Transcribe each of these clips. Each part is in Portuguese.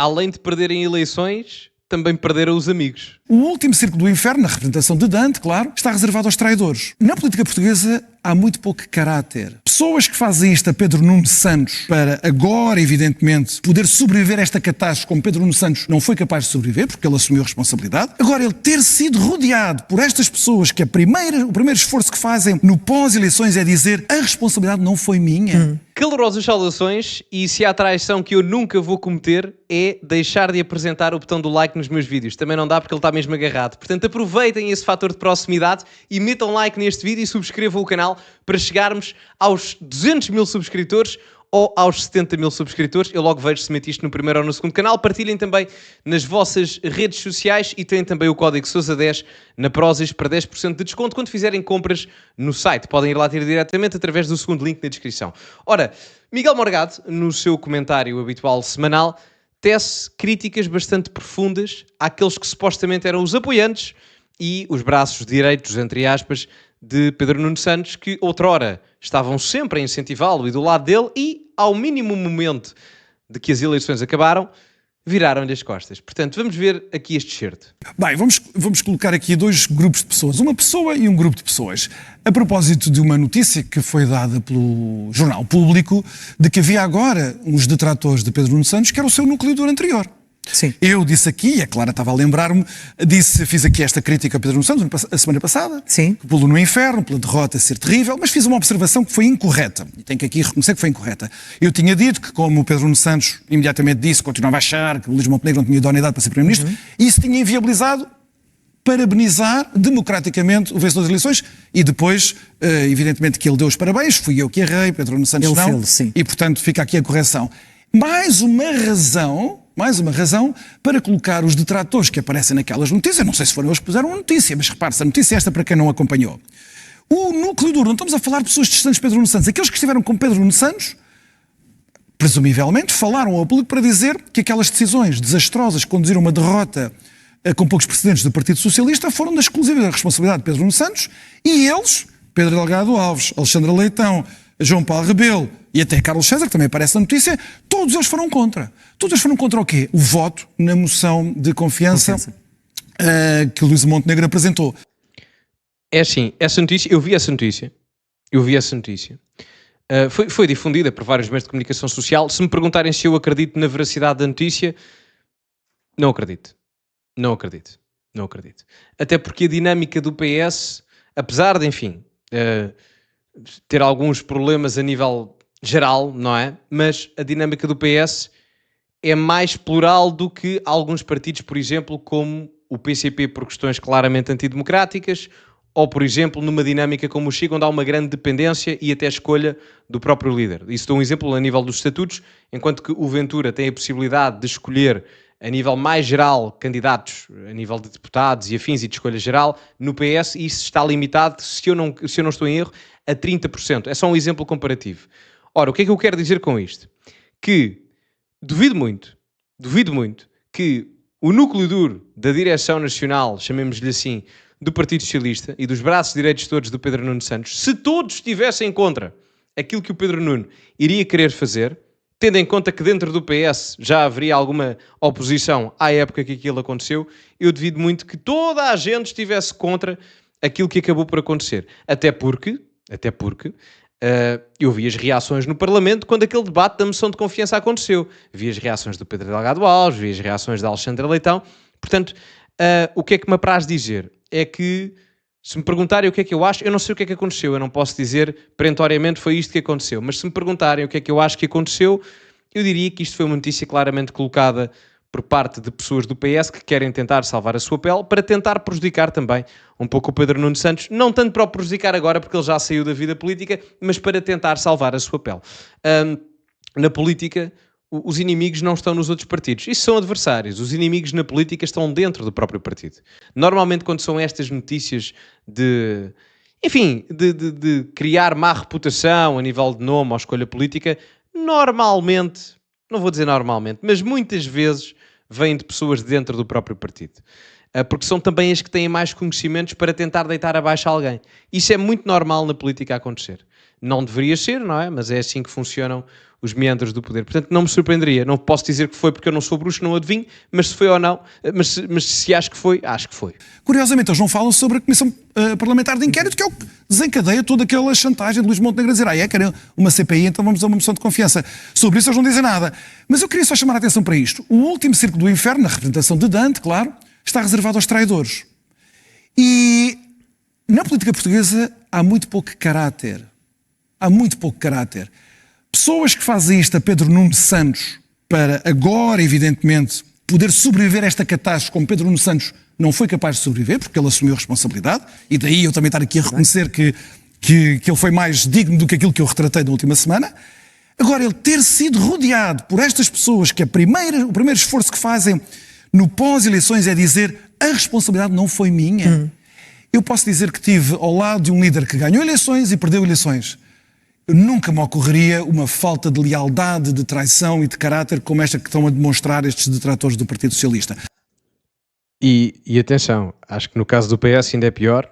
além de perderem eleições, também perderam os amigos. O último círculo do inferno, na representação de Dante, claro, está reservado aos traidores. Na política portuguesa há muito pouco caráter. Pessoas que fazem isto a Pedro Nuno Santos para agora, evidentemente, poder sobreviver a esta catástrofe como Pedro Nuno Santos não foi capaz de sobreviver, porque ele assumiu a responsabilidade. Agora, ele ter sido rodeado por estas pessoas que o primeiro esforço que fazem no pós-eleições é dizer a responsabilidade não foi minha. Calorosas saudações, e se há traição que eu nunca vou cometer é deixar de apresentar o botão do like nos meus vídeos. Também não dá porque ele está mesmo agarrado. Portanto, aproveitem esse fator de proximidade e metam like neste vídeo e subscrevam o canal para chegarmos aos 200 mil subscritores ou aos 70 mil subscritores. Eu logo vejo se mete isto no primeiro ou no segundo canal. Partilhem também nas vossas redes sociais e têm também o código SOUSA10 na Prozis para 10% de desconto quando fizerem compras no site. Podem ir lá ter diretamente através do segundo link na descrição. Ora, Miguel Morgado, no seu comentário habitual semanal, tece críticas bastante profundas àqueles que supostamente eram os apoiantes e os braços direitos, entre aspas, de Pedro Nuno Santos, que outrora estavam sempre a incentivá-lo e do lado dele e, ao mínimo momento de que as eleições acabaram, viraram-lhe as costas. Portanto, vamos ver aqui este excerto. Bem, vamos colocar aqui dois grupos de pessoas. Uma pessoa e um grupo de pessoas. A propósito de uma notícia que foi dada pelo Jornal Público de que havia agora uns detratores de Pedro Nuno Santos que era o seu núcleo duro anterior. Sim. Eu disse aqui, e a Clara estava a lembrar-me, fiz aqui esta crítica a Pedro Nuno Santos a semana passada, Sim. pelo no inferno, pela derrota ser terrível, mas fiz uma observação que foi incorreta, e tenho que aqui reconhecer que foi incorreta. Eu tinha dito que, como o Pedro Nuno Santos imediatamente disse, continuava a achar que o Luís Montenegro não tinha idoneidade para ser Primeiro-Ministro, e isso tinha inviabilizado parabenizar democraticamente o vencedor das eleições e depois, evidentemente, que ele deu os parabéns, fui eu que errei, Pedro Nuno Santos não, sim. E portanto fica aqui a correção. Mais uma razão para colocar os detratores que aparecem naquelas notícias. Não sei se foram eles que puseram a notícia, mas repare-se, a notícia é esta para quem não acompanhou. O núcleo duro, não estamos a falar de pessoas distantes de Pedro Nuno Santos. Aqueles que estiveram com Pedro Nuno Santos, presumivelmente, falaram ao público para dizer que aquelas decisões desastrosas que conduziram a uma derrota com poucos precedentes do Partido Socialista foram da exclusiva responsabilidade de Pedro Nuno Santos e eles, Pedro Delgado Alves, Alexandre Leitão, João Paulo Rebelo e até Carlos César, que também aparece na notícia, todos eles foram contra. Todos eles foram contra o quê? O voto na moção de confiança. Que o Luís Montenegro apresentou. É assim, eu vi essa notícia. Foi difundida por vários meios de comunicação social. Se me perguntarem se eu acredito na veracidade da notícia, não acredito. Até porque a dinâmica do PS, apesar de, enfim, ter alguns problemas a nível geral, não é? Mas a dinâmica do PS é mais plural do que alguns partidos, por exemplo, como o PCP por questões claramente antidemocráticas, ou, por exemplo, numa dinâmica como o Chega, onde há uma grande dependência e até escolha do próprio líder. Isso dou um exemplo a nível dos estatutos, enquanto que o Ventura tem a possibilidade de escolher a nível mais geral candidatos, a nível de deputados e afins e de escolha geral, no PS isso está limitado, se eu não estou em erro, a 30%. É só um exemplo comparativo. Ora, o que é que eu quero dizer com isto? Que duvido muito que o núcleo duro da direção nacional, chamemos-lhe assim, do Partido Socialista e dos braços direitos todos do Pedro Nuno Santos, se todos estivessem contra aquilo que o Pedro Nuno iria querer fazer, tendo em conta que dentro do PS já haveria alguma oposição à época que aquilo aconteceu, eu duvido muito que toda a gente estivesse contra aquilo que acabou por acontecer. Até porque eu vi as reações no Parlamento quando aquele debate da moção de confiança aconteceu. Vi as reações do Pedro Delgado Alves, vi as reações da Alexandre Leitão. Portanto, o que é que me apraz dizer? É que, se me perguntarem o que é que eu acho, eu não sei o que é que aconteceu. Eu não posso dizer perentoriamente foi isto que aconteceu. Mas se me perguntarem o que é que eu acho que aconteceu, eu diria que isto foi uma notícia claramente colocada por parte de pessoas do PS que querem tentar salvar a sua pele para tentar prejudicar também um pouco o Pedro Nuno Santos, não tanto para o prejudicar agora porque ele já saiu da vida política, mas para tentar salvar a sua pele. Na política, os inimigos não estão nos outros partidos. Isso são adversários. Os inimigos na política estão dentro do próprio partido. Normalmente, quando são estas notícias de criar má reputação a nível de nome ou escolha política, normalmente, não vou dizer normalmente, mas muitas vezes vêm de pessoas dentro do próprio partido. Porque são também as que têm mais conhecimentos para tentar deitar abaixo alguém. Isso é muito normal na política acontecer. Não deveria ser, não é? Mas é assim que funcionam os meandros do poder. Portanto, não me surpreenderia. Não posso dizer que foi porque eu não sou bruxo, não adivinho, mas se foi ou não, mas se acho que foi, acho que foi. Curiosamente, eles não falam sobre a Comissão Parlamentar de Inquérito, que é o que desencadeia toda aquela chantagem de Luís Montenegro a dizer querem uma CPI, então vamos a uma moção de confiança. Sobre isso eles não dizem nada. Mas eu queria só chamar a atenção para isto. O último círculo do inferno, na representação de Dante, claro, está reservado aos traidores. E na política portuguesa há muito pouco caráter. Há muito pouco caráter. Pessoas que fazem isto a Pedro Nuno Santos para agora, evidentemente, poder sobreviver a esta catástrofe como Pedro Nuno Santos não foi capaz de sobreviver, porque ele assumiu a responsabilidade, e daí eu também estar aqui a reconhecer que ele foi mais digno do que aquilo que eu retratei na última semana. Agora, ele ter sido rodeado por estas pessoas que o primeiro esforço que fazem no pós-eleições é dizer a responsabilidade não foi minha. Eu posso dizer que estive ao lado de um líder que ganhou eleições e perdeu eleições. Nunca me ocorreria uma falta de lealdade, de traição e de caráter como esta que estão a demonstrar estes detratores do Partido Socialista. E atenção, acho que no caso do PS ainda é pior,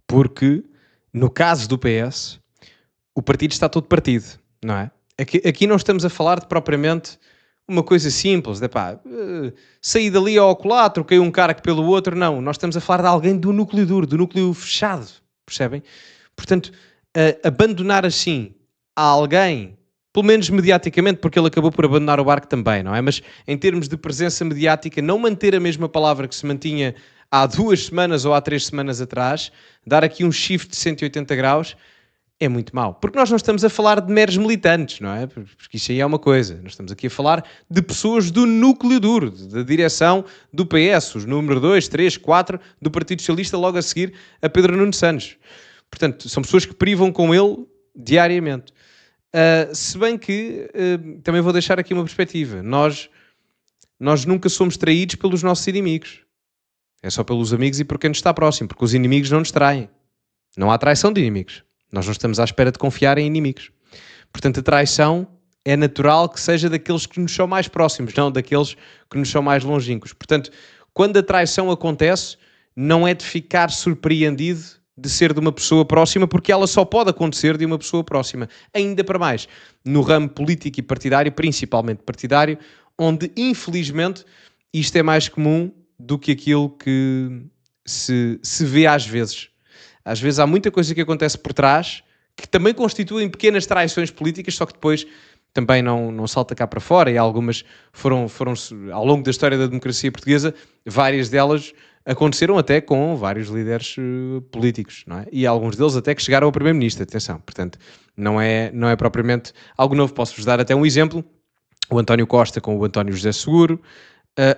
porque no caso do PS o partido está todo partido, não é? Aqui não estamos a falar de propriamente uma coisa simples, de saí dali ao acolá, troquei um cara pelo outro, não. Nós estamos a falar de alguém do núcleo duro, do núcleo fechado, percebem? Portanto, abandonar assim a alguém, pelo menos mediaticamente, porque ele acabou por abandonar o barco também, não é? Mas em termos de presença mediática, não manter a mesma palavra que se mantinha há 2 semanas ou há 3 semanas atrás, dar aqui um shift de 180 graus, é muito mau. Porque nós não estamos a falar de meros militantes, não é? Porque isso aí é uma coisa. Nós estamos aqui a falar de pessoas do núcleo duro, da direção do PS, os número 2, 3, 4 do Partido Socialista, logo a seguir a Pedro Nuno Santos. Portanto, são pessoas que privam com ele diariamente. Se bem que, também vou deixar aqui uma perspectiva. Nós nunca somos traídos pelos nossos inimigos. É só pelos amigos e por quem nos está próximo, porque os inimigos não nos traem. Não há traição de inimigos. Nós não estamos à espera de confiar em inimigos. Portanto, a traição é natural que seja daqueles que nos são mais próximos, não daqueles que nos são mais longínquos. Portanto, quando a traição acontece, não é de ficar surpreendido de ser de uma pessoa próxima, porque ela só pode acontecer de uma pessoa próxima. Ainda para mais, no ramo político e partidário, principalmente partidário, onde, infelizmente, isto é mais comum do que aquilo que se vê às vezes. Às vezes há muita coisa que acontece por trás, que também constituem pequenas traições políticas, só que depois também não salta cá para fora, e algumas foram ao longo da história da democracia portuguesa, várias delas aconteceram até com vários líderes políticos, não é? E alguns deles até que chegaram ao primeiro-ministro, atenção. Portanto, não é propriamente algo novo. Posso-vos dar até um exemplo. O António Costa com o António José Seguro.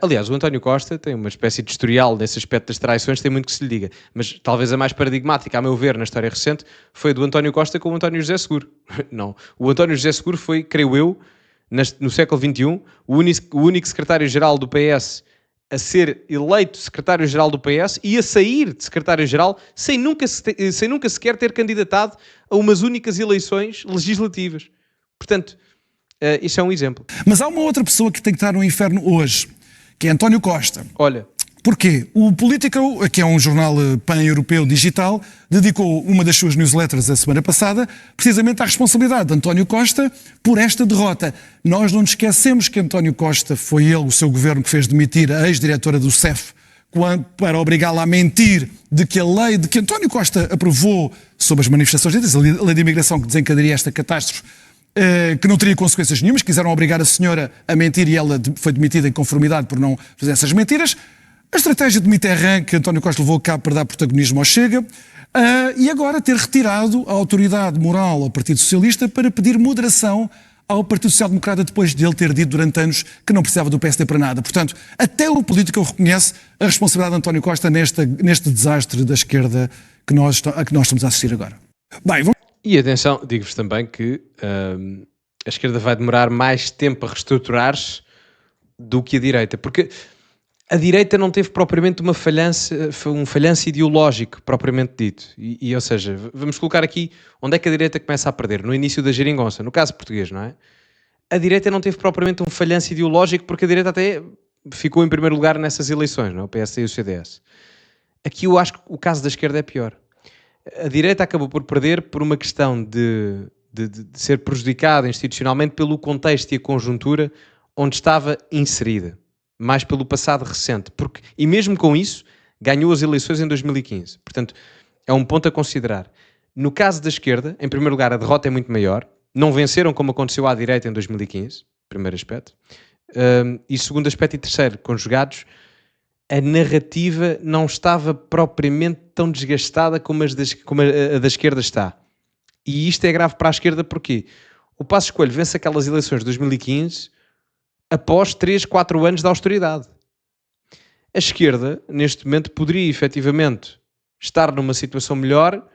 Aliás, o António Costa tem uma espécie de historial nesse aspecto das traições, tem muito que se lhe diga. Mas talvez a mais paradigmática, a meu ver, na história recente, foi do António Costa com o António José Seguro. Não. O António José Seguro foi, creio eu, no século XXI, o único secretário-geral do PS a ser eleito secretário-geral do PS e a sair de secretário-geral sem nunca sequer ter candidatado a umas únicas eleições legislativas. Portanto, isto é um exemplo. Mas há uma outra pessoa que tem que estar no inferno hoje, que é António Costa. Olha. Porquê? O Politico, que é um jornal pan-europeu digital, dedicou uma das suas newsletters a semana passada precisamente à responsabilidade de António Costa por esta derrota. Nós não nos esquecemos que António Costa foi ele, o seu governo, que fez demitir a ex-diretora do CEF para obrigá-la a mentir de que a lei de que António Costa aprovou sobre as manifestações, a lei de imigração que desencadearia esta catástrofe, que não teria consequências nenhumas, quiseram obrigar a senhora a mentir e ela foi demitida em conformidade por não fazer essas mentiras. A estratégia de Mitterrand, que António Costa levou a cabo para dar protagonismo ao Chega, e agora ter retirado a autoridade moral ao Partido Socialista para pedir moderação ao Partido Social Democrata depois de ele ter dito durante anos que não precisava do PSD para nada. Portanto, até o político reconhece a responsabilidade de António Costa neste desastre da esquerda a que nós estamos a assistir agora. Bem, vamos... E atenção, digo-vos também que a esquerda vai demorar mais tempo a reestruturar-se do que a direita, porque a direita não teve propriamente um falhanço ideológico, propriamente dito. Ou seja, vamos colocar aqui onde é que a direita começa a perder, no início da geringonça, no caso português, não é? A direita não teve propriamente um falhanço ideológico, porque a direita até ficou em primeiro lugar nessas eleições, não é? O PSD e o CDS. Aqui eu acho que o caso da esquerda é pior. A direita acabou por perder por uma questão de de ser prejudicada institucionalmente pelo contexto e a conjuntura onde estava inserida, mais pelo passado recente, e mesmo com isso ganhou as eleições em 2015. Portanto, é um ponto a considerar. No caso da esquerda, em primeiro lugar, a derrota é muito maior. Não venceram como aconteceu à direita em 2015, primeiro aspecto. E segundo aspecto e terceiro, conjugados, a narrativa não estava propriamente tão desgastada como a da esquerda está. E isto é grave para a esquerda porque o Passos Coelho vence aquelas eleições de 2015 após 3, 4 anos de austeridade. A esquerda, neste momento, poderia efetivamente estar numa situação melhor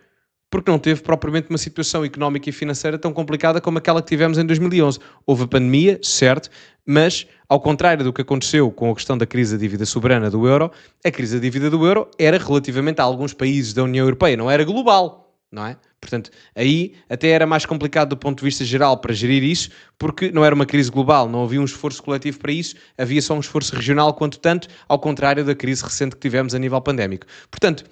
porque não teve propriamente uma situação económica e financeira tão complicada como aquela que tivemos em 2011. Houve a pandemia, certo, mas ao contrário do que aconteceu com a questão da crise da dívida soberana do euro, a crise da dívida do euro era relativamente a alguns países da União Europeia, não era global, não é? Portanto, aí até era mais complicado do ponto de vista geral para gerir isso, porque não era uma crise global, não havia um esforço coletivo para isso, havia só um esforço regional, quanto tanto, ao contrário da crise recente que tivemos a nível pandémico. Portanto,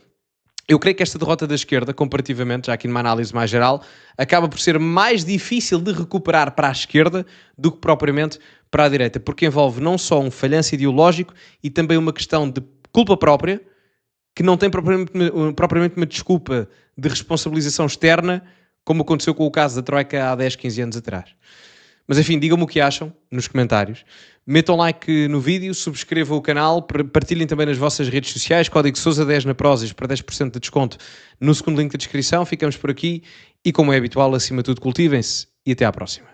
eu creio que esta derrota da esquerda, comparativamente, já aqui numa análise mais geral, acaba por ser mais difícil de recuperar para a esquerda do que propriamente para a direita, porque envolve não só um falhanço ideológico e também uma questão de culpa própria, que não tem propriamente uma desculpa de responsabilização externa, como aconteceu com o caso da Troika há 10, 15 anos atrás. Mas enfim, digam-me o que acham nos comentários. Metam like no vídeo, subscrevam o canal, partilhem também nas vossas redes sociais, código Sousa10 na Prozis para 10% de desconto no segundo link da descrição. Ficamos por aqui e, como é habitual, acima de tudo, cultivem-se e até à próxima.